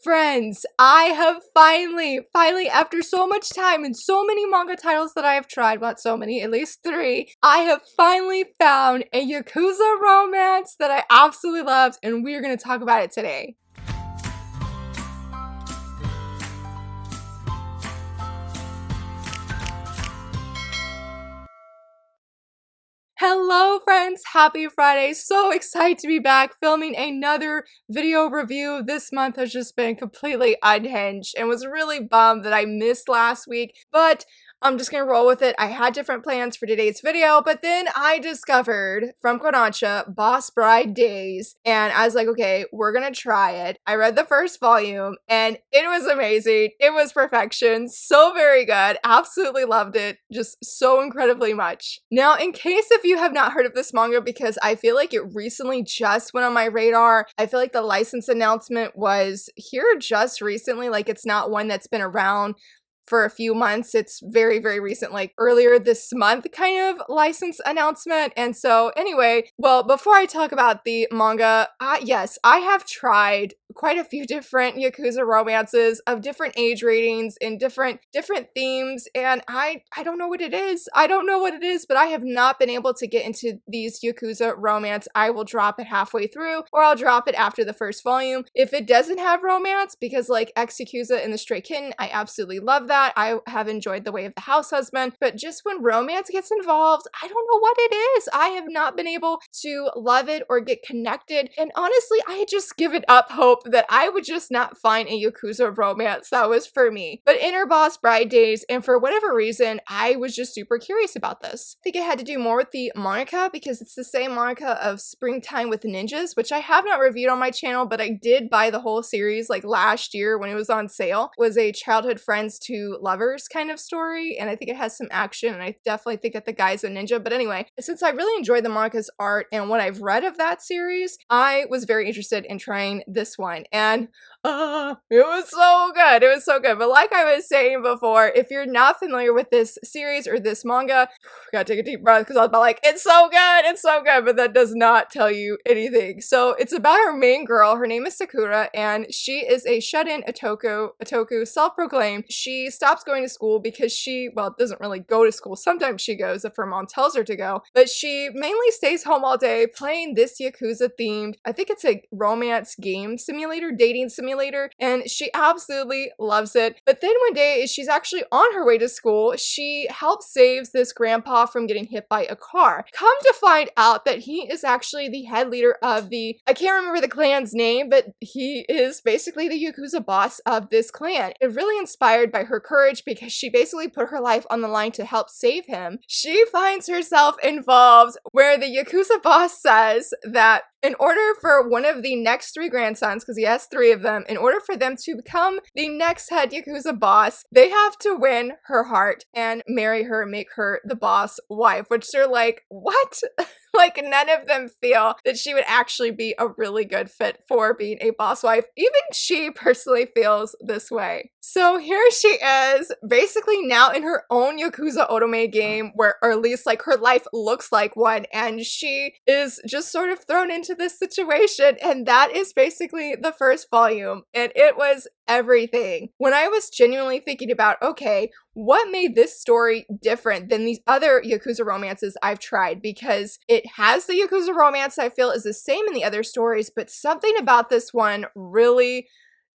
Friends, I have finally, after so much time and so many manga titles that I have tried, not so many, at least 3, I have finally found a Yakuza romance that I absolutely loved, and we're going to talk about it today. Hello friends, happy Friday. So excited to be back filming another video review. This month has just been completely unhinged and was really bummed that I missed last week, but I'm just gonna roll with it. I had different plans for today's video, but then I discovered from Kodansha Boss Bride Days, and I was like, okay, we're gonna try it. I read the first volume and it was amazing. It was perfection. So very good. Absolutely loved it. Just so incredibly much. Now, in case if you have not heard of this manga, because I feel like it recently just went on my radar, I feel like the license announcement was here just recently. Like, it's not one that's been around for a few months. It's very, very recent, like earlier this month kind of license announcement. And so anyway, well, before I talk about the manga, yes, I have tried quite a few different Yakuza romances of different age ratings and different themes, and I don't know what it is. I don't know what it is, but I have not been able to get into these Yakuza romance. I will drop it halfway through, or I'll drop it after the first volume. If it doesn't have romance, because like Ex-Yakuza and the Stray Kitten, I absolutely love that. I have enjoyed The Way of the House Husband, but just when romance gets involved, I don't know what it is. I have not been able to love it or get connected, and honestly, I had just given up hope that I would just not find a Yakuza romance that was for me. But in her Boss Bride Days, and for whatever reason, I was just super curious about this. I think it had to do more with the manga, because it's the same manga of Springtime with Ninjas, which I have not reviewed on my channel, but I did buy the whole series like last year when it was on sale. It was a childhood friends to lovers kind of story, and I think it has some action, and I definitely think that the guy's a ninja. But anyway, since I really enjoyed the manga's art and what I've read of that series, I was very interested in trying this one, and it was so good. It was so good. But like I was saying before, if you're not familiar with this series or this manga, gotta take a deep breath, because I was like, it's so good, but that does not tell you anything. So it's about our main girl. Her name is Sakura, and she is a shut-in otaku, self-proclaimed. She stops going to school because she, well, doesn't really go to school. Sometimes she goes if her mom tells her to go, but she mainly stays home all day playing this Yakuza themed, I think it's a romance game simulator, dating simulator, and she absolutely loves it. But then one day, she's actually on her way to school, she helps saves this grandpa from getting hit by a car. Come to find out that he is actually the head leader of the, I can't remember the clan's name, but he is basically the Yakuza boss of this clan. And really inspired by her courage, because she basically put her life on the line to help save him, she finds herself involved where the Yakuza boss says that in order for one of the next 3 grandsons, because he has 3 of them, in order for them to become the next head Yakuza boss, they have to win her heart and marry her, make her the boss wife, which they're like, what? Like, none of them feel that she would actually be a really good fit for being a boss wife. Even she personally feels this way. So here she is, basically now in her own Yakuza Otome game, where, or at least like her life looks like one, and she is just sort of thrown into this situation, and that is basically the first volume, and it was everything. When I was genuinely thinking about, okay, what made this story different than these other Yakuza romances I've tried, because it has the Yakuza romance I feel is the same in the other stories, but something about this one really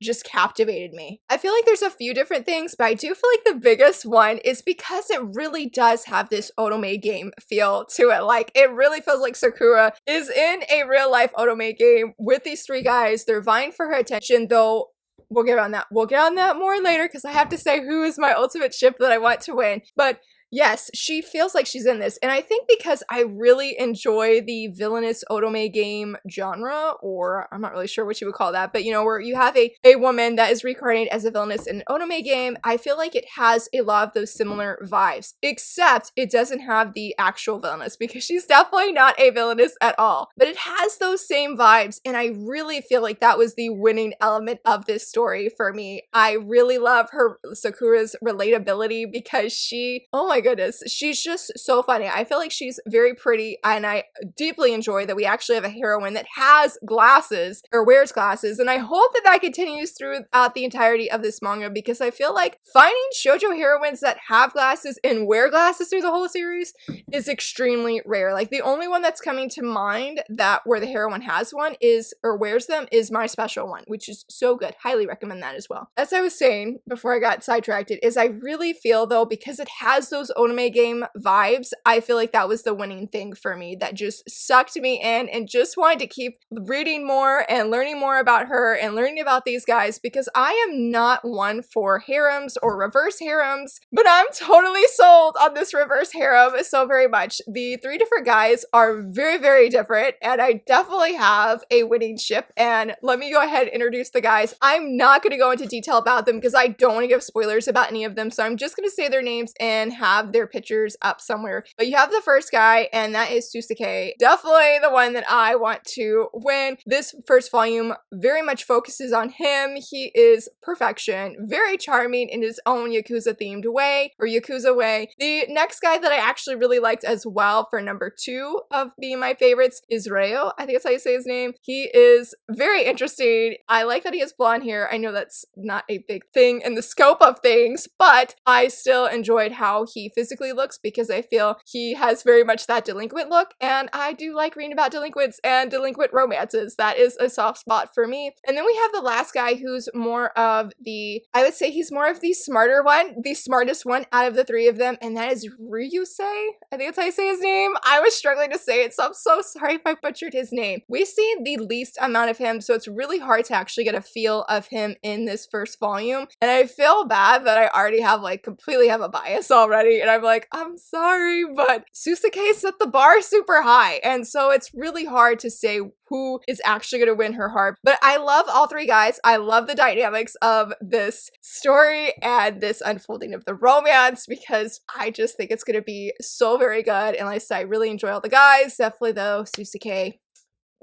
just captivated me. I feel like there's a few different things, but I do feel like the biggest one is because it really does have this otome game feel to it. Like, it really feels like Sakura is in a real life otome game with these 3 guys. They're vying for her attention, though we'll get on that. We'll get on that more later, because I have to say who is my ultimate ship that I want to win. But yes, she feels like she's in this, and I think because I really enjoy the villainous otome game genre, or I'm not really sure what you would call that, but you know, where you have a woman that is reincarnated as a villainess in an otome game, I feel like it has a lot of those similar vibes, except it doesn't have the actual villainess, because she's definitely not a villainess at all, but it has those same vibes, and I really feel like that was the winning element of this story for me. I really love her, Sakura's relatability, because she, oh my my goodness, she's just so funny. I feel like she's very pretty, and I deeply enjoy that we actually have a heroine that has glasses or wears glasses, and I hope that that continues throughout the entirety of this manga, because I feel like finding shoujo heroines that have glasses and wear glasses through the whole series is extremely rare. Like, the only one that's coming to mind that where the heroine has one is, or wears them, is My Special One, which is so good. Highly recommend that as well. As I was saying before I got sidetracked, is I really feel though, because it has those anime game vibes, I feel like that was the winning thing for me that just sucked me in and just wanted to keep reading more and learning more about her and learning about these guys, because I am not one for harems or reverse harems, but I'm totally sold on this reverse harem so very much. The three different guys are very, very different, and I definitely have a winning ship. And let me go ahead and introduce the guys. I'm not going to go into detail about them because I don't want to give spoilers about any of them, so I'm just going to say their names and have their pictures up somewhere. But you have the first guy, and that is Susuke. Definitely the one that I want to win. This first volume very much focuses on him. He is perfection, very charming in his own Yakuza themed way, or Yakuza way. The next guy that I actually really liked as well for number 2 of being my favorites is Reo. I think that's how you say his name. He is very interesting. I like that he has blonde hair. I know that's not a big thing in the scope of things, but I still enjoyed how he physically looks, because I feel he has very much that delinquent look, and I do like reading about delinquents and delinquent romances. That is a soft spot for me. And then we have the last guy, who's more of the, I would say he's more of the smarter one, the smartest one out of the three of them, and that is Ryusei. I think that's how you say his name. I was struggling to say it, so I'm so sorry if I butchered his name. We see the least amount of him, so it's really hard to actually get a feel of him in this first volume, and I feel bad that I already have completely have a bias already, and I'm like, I'm sorry, but Susuke set the bar super high, and so it's really hard to say who is actually going to win her heart. But I love all three guys. I love the dynamics of this story and this unfolding of the romance, because I just think it's going to be so very good. And like I said, I really enjoy all the guys. Definitely though, Susuke,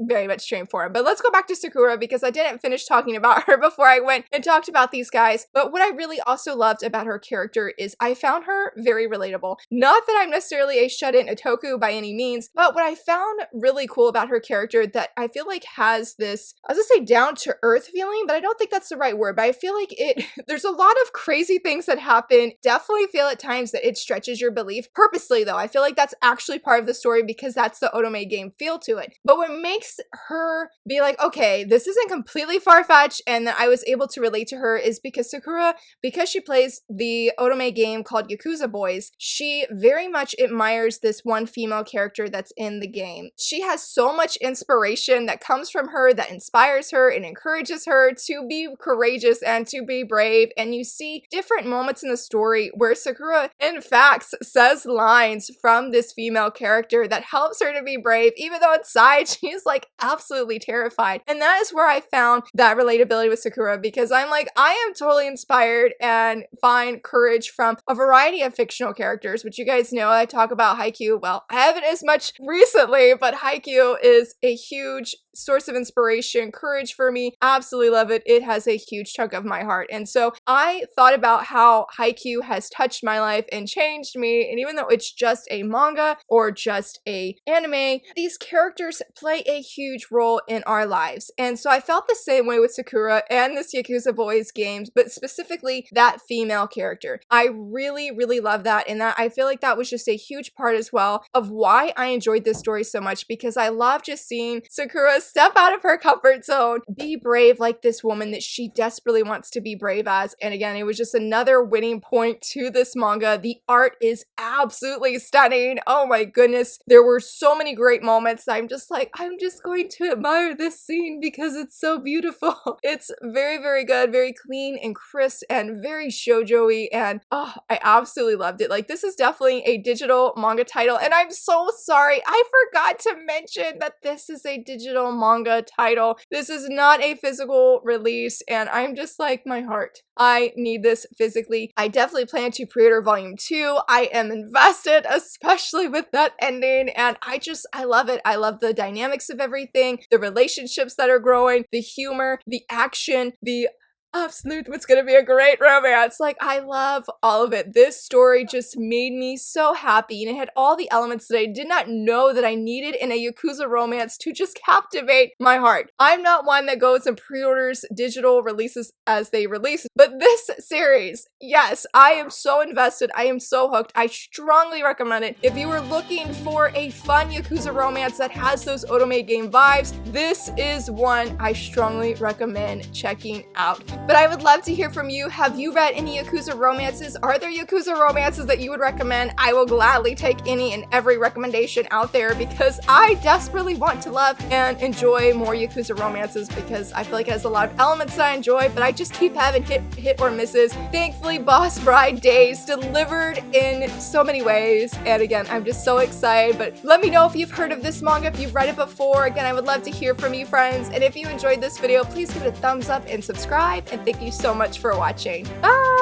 very much trained for him. But let's go back to Sakura, because I didn't finish talking about her before I went and talked about these guys. But what I really also loved about her character is I found her very relatable. Not that I'm necessarily a shut-in otaku by any means, but what I found really cool about her character that I feel like has this, I was gonna say down-to-earth feeling, but I don't think that's the right word, but I feel like there's a lot of crazy things that happen. Definitely feel at times that it stretches your belief purposely though. I feel like that's actually part of the story, because that's the otome game feel to it. But what makes her be like, okay, this isn't completely far-fetched, and that I was able to relate to her, is because Sakura, because she plays the otome game called Yakuza Boys, she very much admires this one female character that's in the game. She has so much inspiration that comes from her, that inspires her and encourages her to be courageous and to be brave, and you see different moments in the story where Sakura, in fact, says lines from this female character that helps her to be brave, even though inside she's like absolutely terrified. And that is where I found that relatability with Sakura, because I'm like, I am totally inspired and find courage from a variety of fictional characters, which you guys know I talk about Haikyuu. Well, I haven't as much recently, but Haikyuu is a huge source of inspiration, courage for me. Absolutely love it. It has a huge chunk of my heart. And so I thought about how Haikyuu has touched my life and changed me. And even though it's just a manga or just a anime, these characters play a huge role in our lives. And so I felt the same way with Sakura and this Yakuza Boys games, but specifically that female character. I really, really love that. And that I feel like that was just a huge part as well of why I enjoyed this story so much, because I love just seeing Sakura step out of her comfort zone, be brave like this woman that she desperately wants to be brave as. And again, it was just another winning point to this manga. The art is absolutely stunning. Oh my goodness. There were so many great moments. I'm just like, I'm just going to admire this scene because it's so beautiful. It's very, very good, very clean and crisp and very shoujo-y, and oh, I absolutely loved it. Like, this is definitely a digital manga title, and I'm so sorry. I forgot to mention that this is a digital manga title. This is not a physical release, and I'm just like, my heart. I need this physically. I definitely plan to pre-order volume 2. I am invested, especially with that ending, and I love it. I love the dynamics of everything, the relationships that are growing, the humor, the action, the Absolute, it's gonna be a great romance. Like, I love all of it. This story just made me so happy, and it had all the elements that I did not know that I needed in a Yakuza romance to just captivate my heart. I'm not one that goes and pre-orders digital releases as they release, but this series, yes, I am so invested. I am so hooked. I strongly recommend it. If you are looking for a fun Yakuza romance that has those Otome game vibes, this is one I strongly recommend checking out. But I would love to hear from you. Have you read any Yakuza romances? Are there Yakuza romances that you would recommend? I will gladly take any and every recommendation out there because I desperately want to love and enjoy more Yakuza romances because I feel like it has a lot of elements that I enjoy, but I just keep having hit or misses. Thankfully, Boss Bride Days delivered in so many ways. And again, I'm just so excited. But let me know if you've heard of this manga, if you've read it before. Again, I would love to hear from you, friends. And if you enjoyed this video, please give it a thumbs up and subscribe. And thank you so much for watching. Bye!